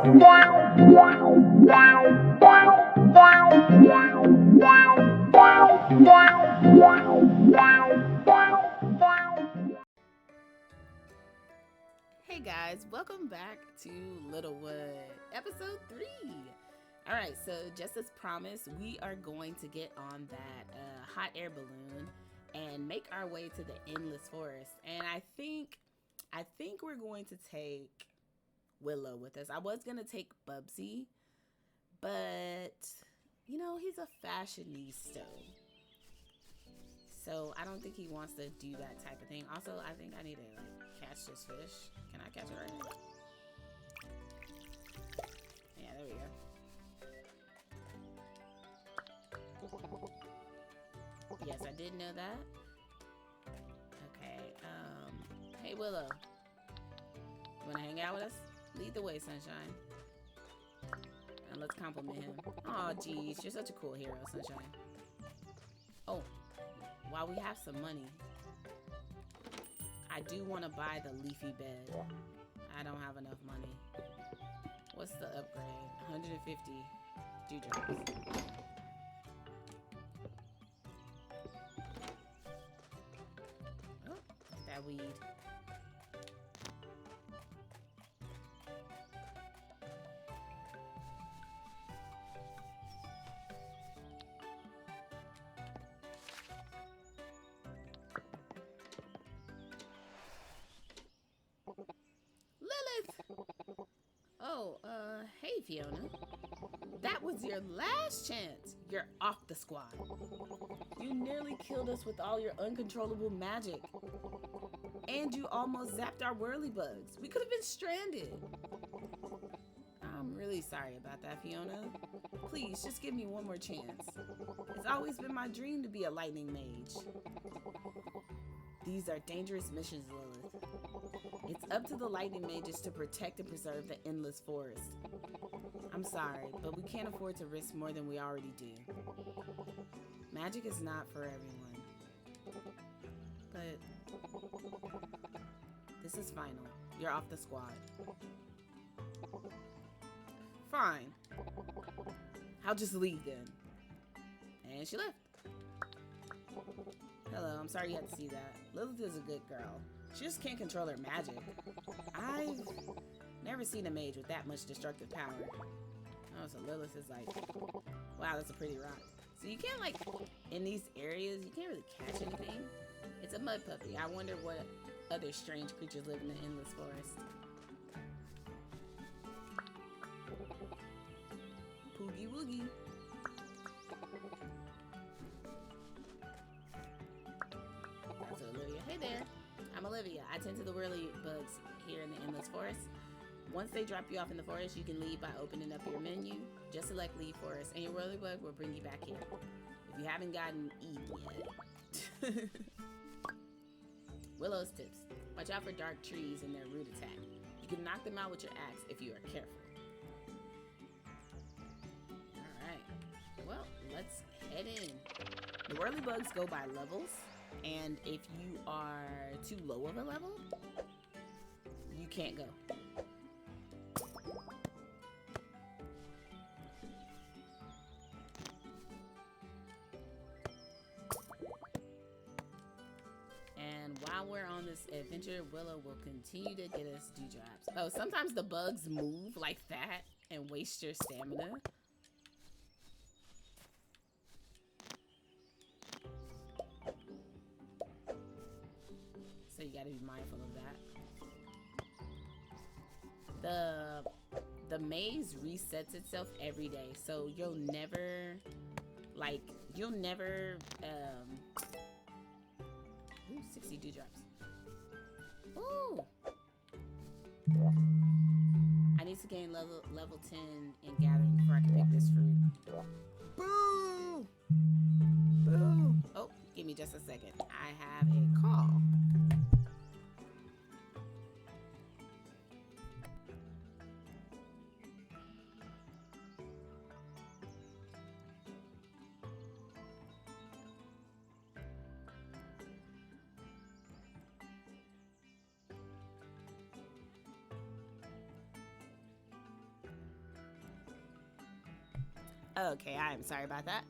Hey guys, welcome back to Littlewood, episode 3. All right, so just as promised, we are going to get on that hot air balloon and make our way to the endless forest. And I think we're going to take Willow with us. I was gonna take Bubsy, but he's a fashionista, so I don't think he wants to do that type of thing. Also, I think I need to catch this fish. Can I catch it right now? Yeah, there we go. Yes, I did know that. Okay, hey Willow. You wanna hang out with us? Lead the way, Sunshine. And let's compliment him. Aw, geez, you're such a cool hero, Sunshine. Oh, while we have some money, I do want to buy the leafy bed. I don't have enough money. What's the upgrade? 150 dewdrops. Oh, that weed. Oh, hey Fiona. That was your last chance. You're off the squad. You nearly killed us with all your uncontrollable magic. And you almost zapped our whirlybugs. We could have been stranded. I'm really sorry about that, Fiona. Please, just give me one more chance. It's always been my dream to be a lightning mage. These are dangerous missions, Lilith. It's up to the lightning mages to protect and preserve the endless forest. I'm sorry, but we can't afford to risk more than we already do. Magic is not for everyone. But this is final. You're off the squad. Fine. I'll just leave then. And she left. Hello, I'm sorry you had to see that. Lilith is a good girl. She just can't control her magic. I've never seen a mage with that much destructive power. Oh, so Lilith is like, wow, that's a pretty rock. So you can't, like, in these areas, you can't really catch anything. It's a mud puppy. I wonder what other strange creatures live in the endless forest. Poogie woogie. That's Olivia. Hey there. I'm Olivia. I tend to the whirlybugs here in the endless forest. Once they drop you off in the forest, you can leave by opening up your menu. Just select Leave Forest, and your whirlybug will bring you back here. If you haven't gotten eaten yet. Willow's tips. Watch out for dark trees and their root attack. You can knock them out with your axe if you are careful. Alright. Well, let's head in. The whirlybugs go by levels. And if you are too low of a level, you can't go. And while we're on this adventure, Willow will continue to get us dewdrops. Oh, sometimes the bugs move like that and waste your stamina. So you gotta be mindful of that. The maze resets itself every day, so you'll never ooh, 60 dewdrops. Ooh. I need to gain level 10 in gathering before I can pick this fruit. Boo! Boo! Oh, give me just a second. I have a call. Okay, I am sorry about that.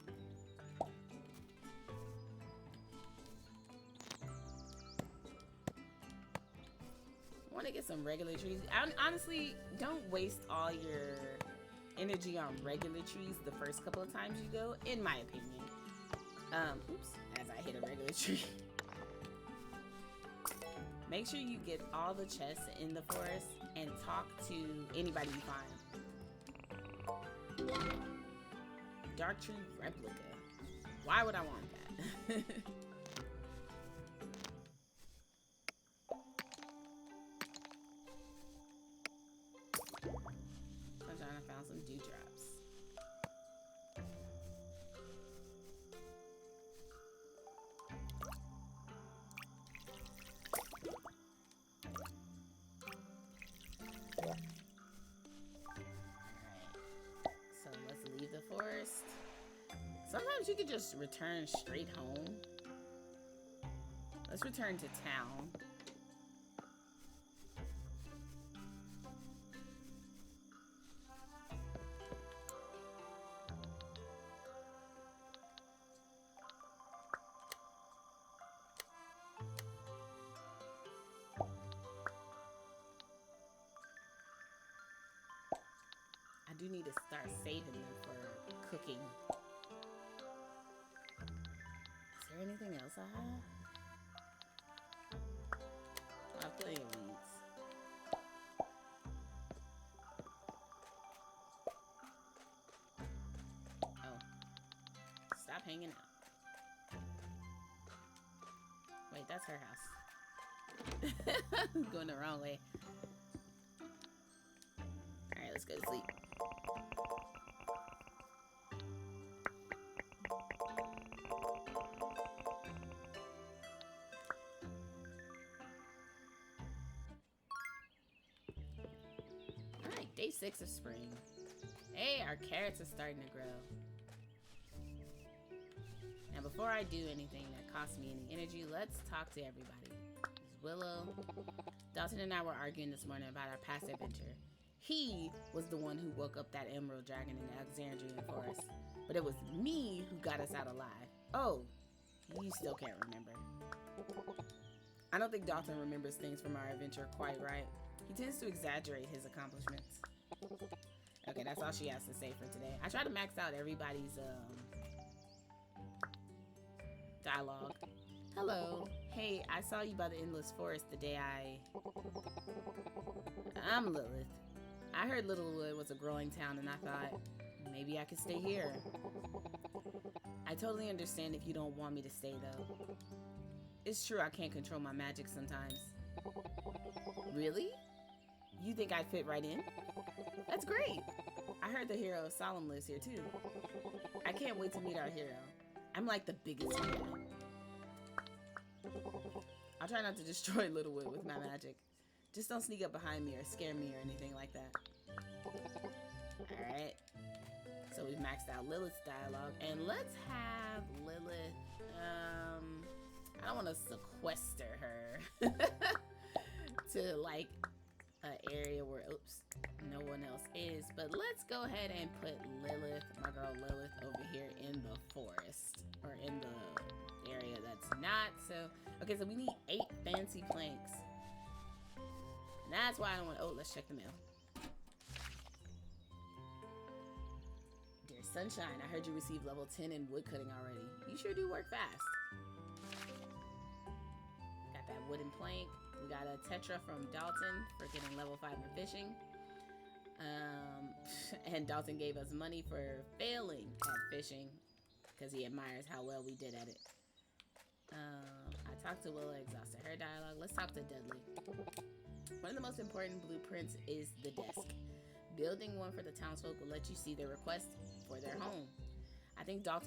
Want to get some regular trees. Honestly, don't waste all your energy on regular trees the first couple of times you go, in my opinion. Oops, as I hit a regular tree. Make sure you get all the chests in the forest and talk to anybody you find. Dark tree replica. Why would I want that? Sunshine, I found some dewdrops. So let's leave the forest. Sometimes you could just return straight home. Let's return to town. I do need to start saving them for cooking. Is there anything else I have? I have plenty of weeds. Oh. Stop hanging out. Wait, that's her house. Going the wrong way. Alright, let's go to sleep. Alright, day 6 of spring. Hey, our carrots are starting to grow. Now, before I do anything that costs me any energy, let's talk to everybody. There's Willow. Dalton and I were arguing this morning about our past adventure. He was the one who woke up that emerald dragon in the Alexandrian forest. But it was me who got us out alive. Oh, you still can't remember. I don't think Dalton remembers things from our adventure quite right. He tends to exaggerate his accomplishments. Okay, that's all she has to say for today. I try to max out everybody's dialogue. Hello. Hey, I saw you by the endless forest the day I'm Lilith. I heard Littlewood was a growing town and I thought, maybe I could stay here. I totally understand if you don't want me to stay though. It's true I can't control my magic sometimes. Really? You think I'd fit right in? That's great. I heard the hero Solemn lives here too. I can't wait to meet our hero. I'm like the biggest fan. I'll try not to destroy Littlewood with my magic. Just don't sneak up behind me or scare me or anything like that. Alright. So we've maxed out Lilith's dialogue. And let's have Lilith, I don't want to sequester her to like an area where, oops, no one else is. But let's go ahead and put Lilith, my girl Lilith, over here in the forest. Or in the area that's not. So, okay, so we need 8 fancy planks. And that's why I don't want, oh, let's check the mail. Dear Sunshine, I heard you received level 10 in woodcutting already. You sure do work fast. Got that wooden plank. We got a tetra from Dalton for getting level 5 in fishing. And Dalton gave us money for failing at fishing because he admires how well we did at it. I talked to Willow, exhausted her dialogue. Let's talk to Dudley. One of the most important blueprints is the desk. Building one for the townsfolk will let you see their request for their home. I think that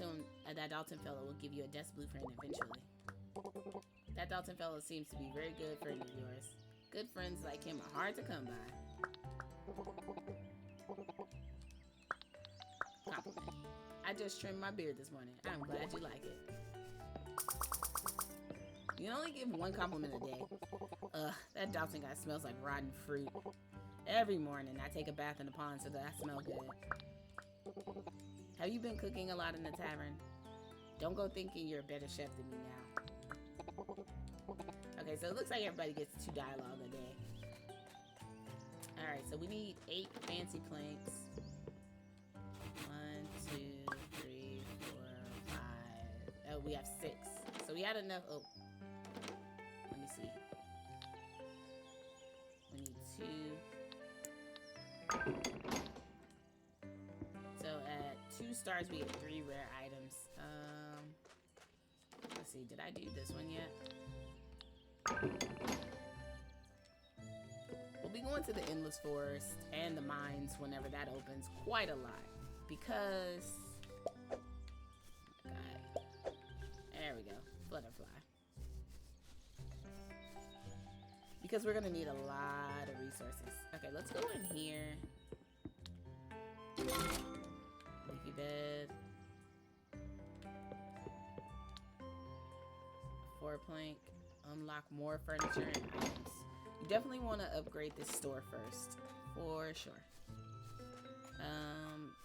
Dalton fellow will give you a desk blueprint eventually. That Dalton fellow seems to be very good friend of yours. Good friends like him are hard to come by. Compliment. I just trimmed my beard this morning. I'm glad you like it. You can only give 1 compliment a day. Ugh, that Dalton guy smells like rotten fruit. Every morning I take a bath in the pond so that I smell good. Have you been cooking a lot in the tavern? Don't go thinking you're a better chef than me now. Okay, so it looks like everybody gets 2 dialogue a day. Alright, so we need 8 fancy planks. 1, 2, 3, 4, 5. Oh, we have 6. So we had enough. Oh, let me see. We need 2. So at 2 stars, we get 3 rare items. Let's see. Did I do this one yet? We'll be going to the Endless Forest and the mines whenever that opens quite a lot. Because... oh my God. There we go. Butterfly. Because we're going to need a lot of resources. Okay, let's go in here. Leafy bed. 4 plank. Unlock more furniture and items. You definitely want to upgrade this store first. For sure.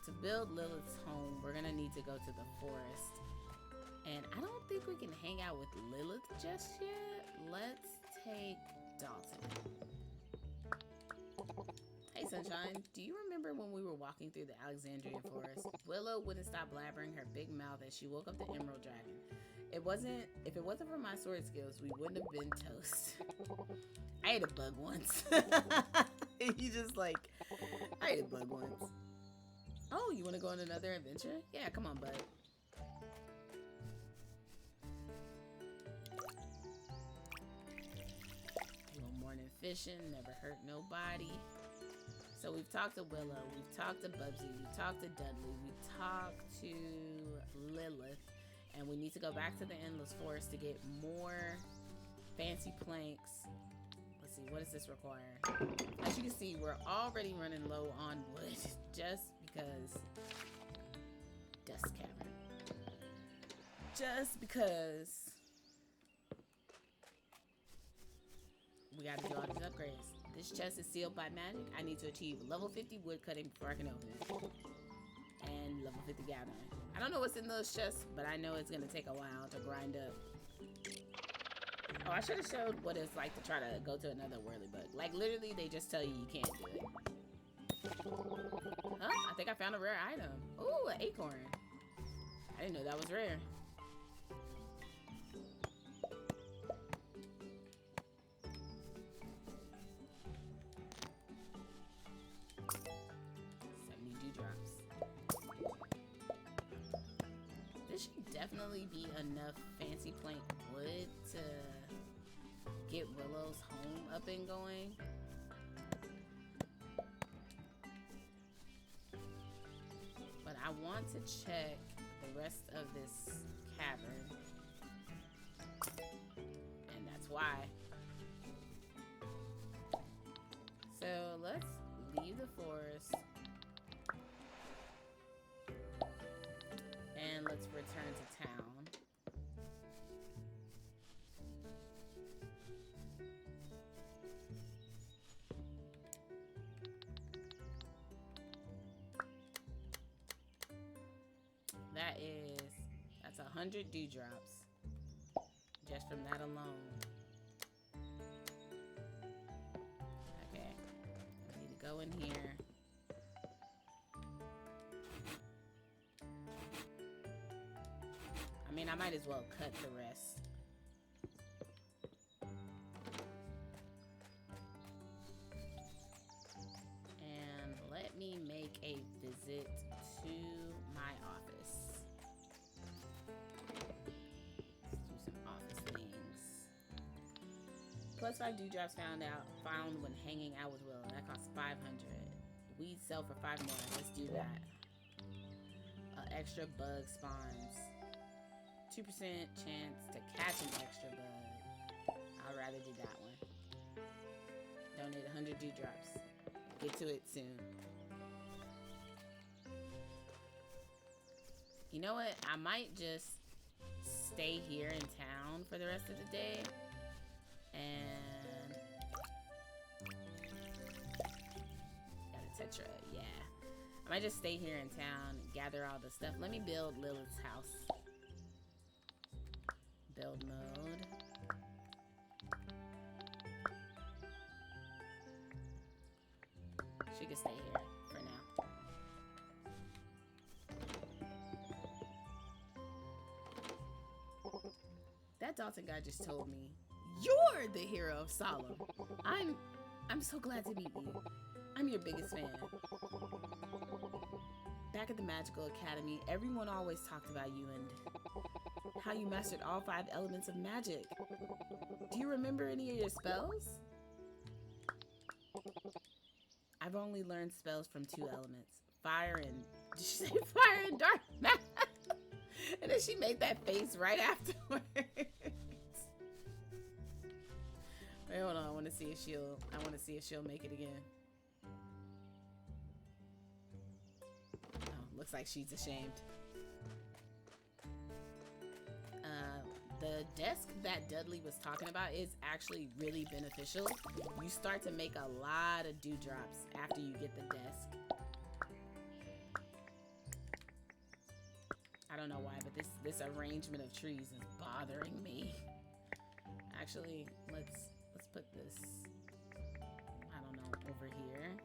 To build Lilith's home, we're going to need to go to the forest. And I don't think we can hang out with Lilith just yet. Let's take Dalton. Hey Sunshine, do you remember when we were walking through the Alexandrian forest? Willow wouldn't stop blabbering her big mouth as she woke up the Emerald Dragon. If it wasn't for my sword skills, we wouldn't have been toast. I ate a bug once. You just like, I ate a bug once. Oh, you want to go on another adventure? Yeah, come on, bud. A little morning fishing, never hurt nobody. So we've talked to Willow, we've talked to Bubsy, we've talked to Dudley, we've talked to Lilith, and we need to go back to the Endless Forest to get more fancy planks. Let's see, what does this require? As you can see, we're already running low on wood, just because Dust Cavern. Just because we gotta do all these upgrades. This chest is sealed by magic. I need to achieve level 50 wood cutting before I can open it. And level 50 gathering. I don't know what's in those chests, but I know it's gonna take a while to grind up. Oh, I should have showed what it's like to try to go to another whirlybug. Like literally, they just tell you you can't do it. Huh? I think I found a rare item. Ooh, an acorn. I didn't know that was rare. Definitely be enough fancy plank wood to get Willow's home up and going. But I want to check the rest of this cavern. And that's why. So let's leave the forest. And let's return to town. That's 100 dewdrops. Just from that alone. Okay. I need to go in here. I mean, I might as well cut the rest. And let me make a visit to my office. Let's do some office things. Plus 5 dewdrops found when hanging out with Willow. That costs 500. Weeds sell for 5 more. Let's do that. Extra bug spawns. 2% chance to catch an extra bug. I'd rather do that one. Donate 100 dewdrops. Get to it soon. You know what? I might just stay here in town for the rest of the day. And got a tetra, yeah. I might just stay here in town and gather all the stuff. Let me build Lilith's house. Build mode. She can stay here for now. That Dalton guy just told me, "You're the hero of Solemn." I'm so glad to meet you. I'm your biggest fan. Back at the Magical Academy, everyone always talked about you and how you mastered all 5 elements of magic. Do you remember any of your spells? I've only learned spells from 2 elements. Fire and... Did she say fire and dark matter? And then she made that face right afterwards. Wait, hold on. I want to see if she'll make it again. Oh, looks like she's ashamed. The desk that Dudley was talking about is actually really beneficial. You start to make a lot of dewdrops after you get the desk. I don't know why, but this arrangement of trees is bothering me. Actually, let's put this, I don't know, over here.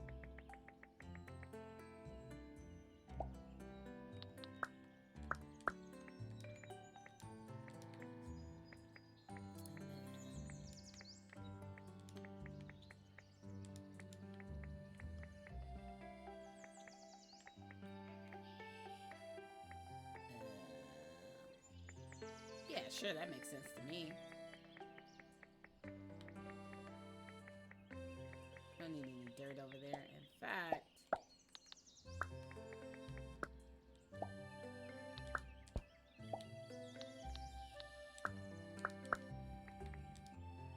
Yeah, sure, that makes sense to me. Don't need any dirt over there. In fact,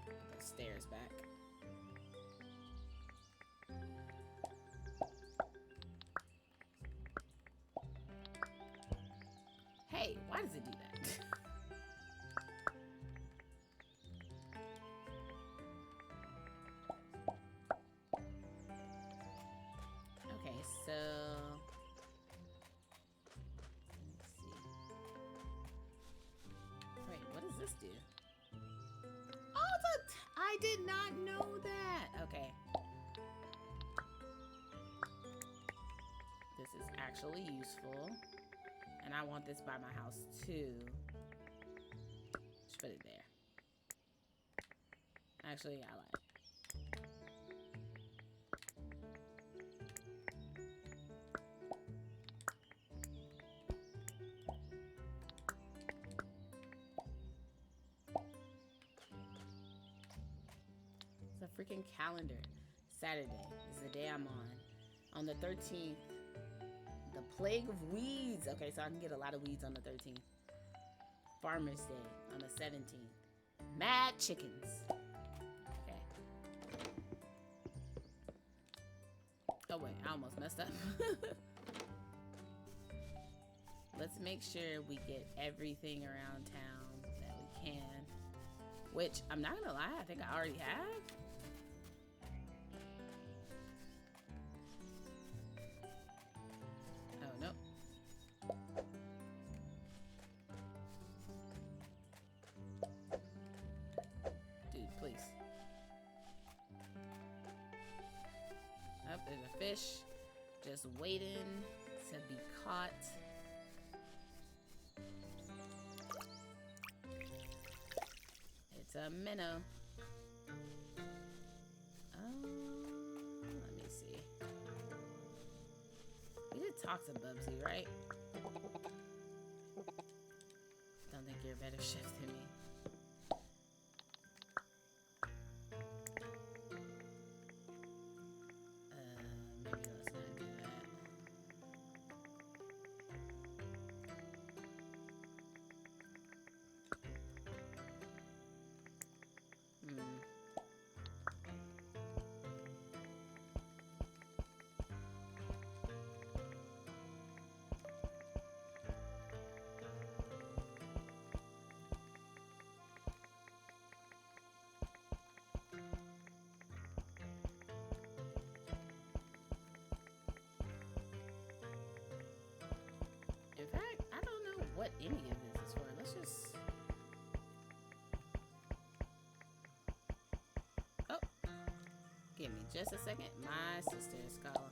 put those stairs back. Hey, why does it do that? So, let's see. Wait, what does this do? Oh, I did not know that. Okay. This is actually useful. And I want this by my house too. Just put it there. Actually, I like it. Freaking calendar. Saturday is the day I'm on. On the 13th, the plague of weeds. Okay, so I can get a lot of weeds on the 13th. Farmer's Day on the 17th. Mad chickens. Okay. Oh wait, I almost messed up. Let's make sure we get everything around town that we can. Which, I'm not gonna lie, I think I already have. There's a fish just waiting to be caught. It's a minnow. Let me see. We did talk to Bubsy, right? Don't think you're a better chef than me. what any of this is for. Let's just... Oh, give me just a second. My sister is calling.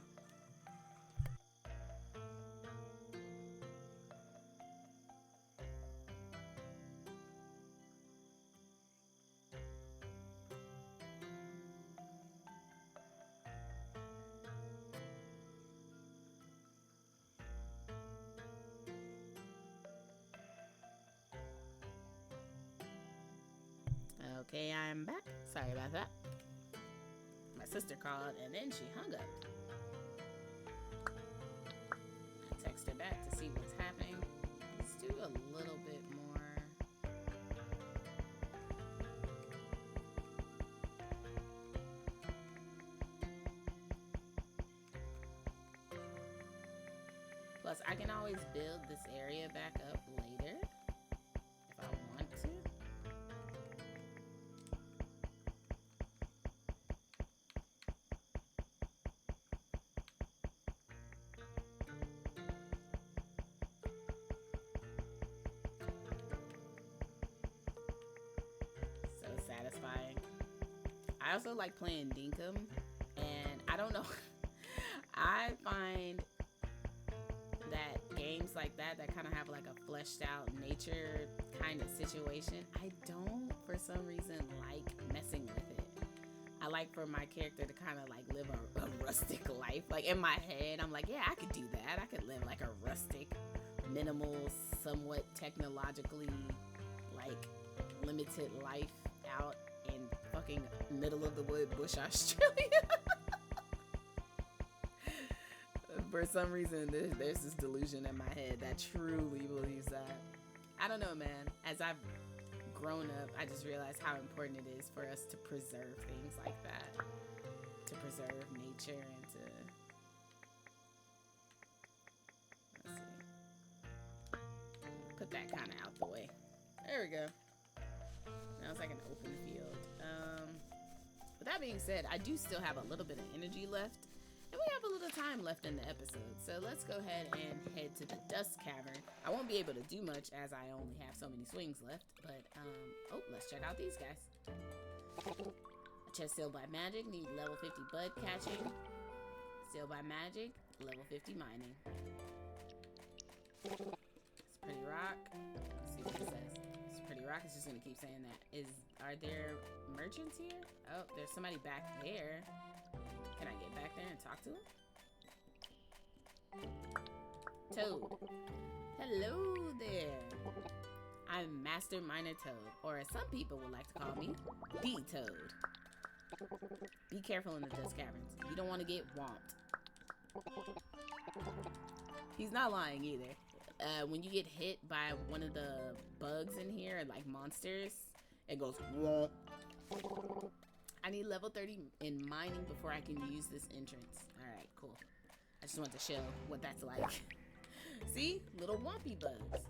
Okay, I am back. Sorry about that. My sister called and then she hung up. I text her back to see what's happening. Let's do a little bit more. Plus, I can always build this area back up later if I want to. Satisfying. I also like playing Dinkum, and I don't know. I find that games like that kind of have like a fleshed out nature kind of situation, I don't for some reason like messing with it. I like for my character to kind of like live a rustic life. Like in my head, I'm like, yeah, I could do that. I could live like a rustic, minimal, somewhat technologically like limited life out in fucking middle of the wood bush, Australia. For some reason, there's this delusion in my head that truly believes that. I don't know, man. As I've grown up, I just realized how important it is for us to preserve things like that, to preserve nature and to, let's see, put that kind of out the way. There we go. Now it's like an open field. With that being said, I do still have a little bit of energy left, and we have a little time left in the episode. So let's go ahead and head to the Dust Cavern. I won't be able to do much as I only have so many swings left, but oh, let's check out these guys. A chest sealed by magic, need level 50 bud catching. Sealed by magic, level 50 mining. It's a pretty rock. Let's see what it says. Rock is just gonna keep saying that. Are there merchants here? Oh, there's somebody back there. Can I get back there and talk to him? Toad. Hello there. I'm Master Miner Toad, or as some people would like to call me, the Toad. Be careful in the Dust Caverns. You don't want to get whomped. He's not lying either. When you get hit by one of the bugs in here, like monsters, it goes whoomp. I need level 30 in mining before I can use this entrance. Alright, cool. I just want to show what that's like. See? Little wompy bugs.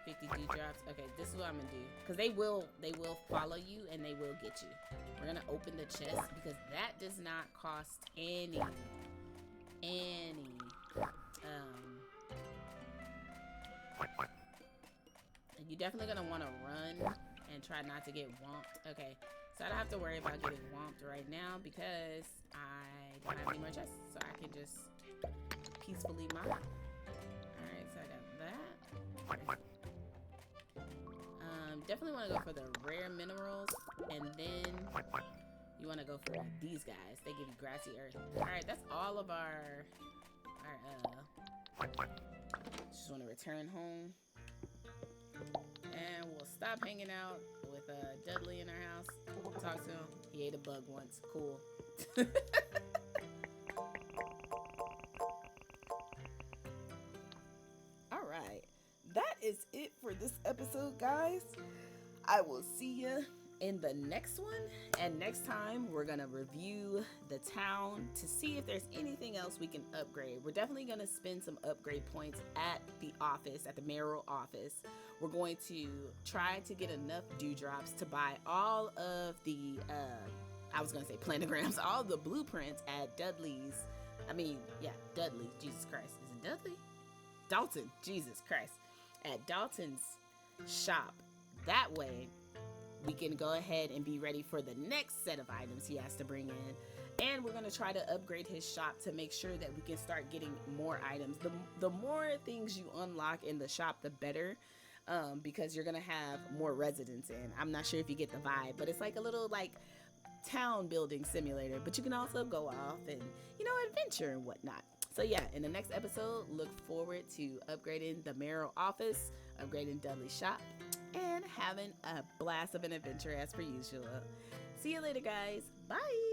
50 dewdrops. Okay, this is what I'm gonna do. Because they will follow you and they will get you. We're gonna open the chest because that does not cost any. You're definitely gonna want to run and try not to get whomped. Okay, so I don't have to worry about getting whomped right now because I don't have any more chests, so I can just peacefully mine. Alright, so I got that. Definitely want to go for the rare minerals, and then you want to go for these guys. They give you grassy earth. Alright, that's all of our just want to return home. And we'll stop hanging out with Dudley in our house. Talk to him. He ate a bug once. Cool. Alright. That is it for this episode, guys. I will see you in the next one. And next time, we're going to review the town to see if there's anything else we can upgrade. We're definitely going to spend some upgrade points at the office, at the mayoral office. We're going to try to get enough dewdrops to buy all of the, I was going to say planograms, all the blueprints at Dudley's. Dudley. Jesus Christ. Is it Dudley? Dalton, Jesus Christ, at Dalton's shop. That way, we can go ahead and be ready for the next set of items he has to bring in. And we're going to try to upgrade his shop to make sure that we can start getting more items. The more things you unlock in the shop, the better, because you're going to have more residents in. I'm not sure if you get the vibe, but it's like a little like town building simulator. But you can also go off and, you know, adventure and whatnot. So yeah, in the next episode, look forward to upgrading the mayoral office, upgrading Dudley's shop, and having a blast of an adventure as per usual. See you later, guys. Bye.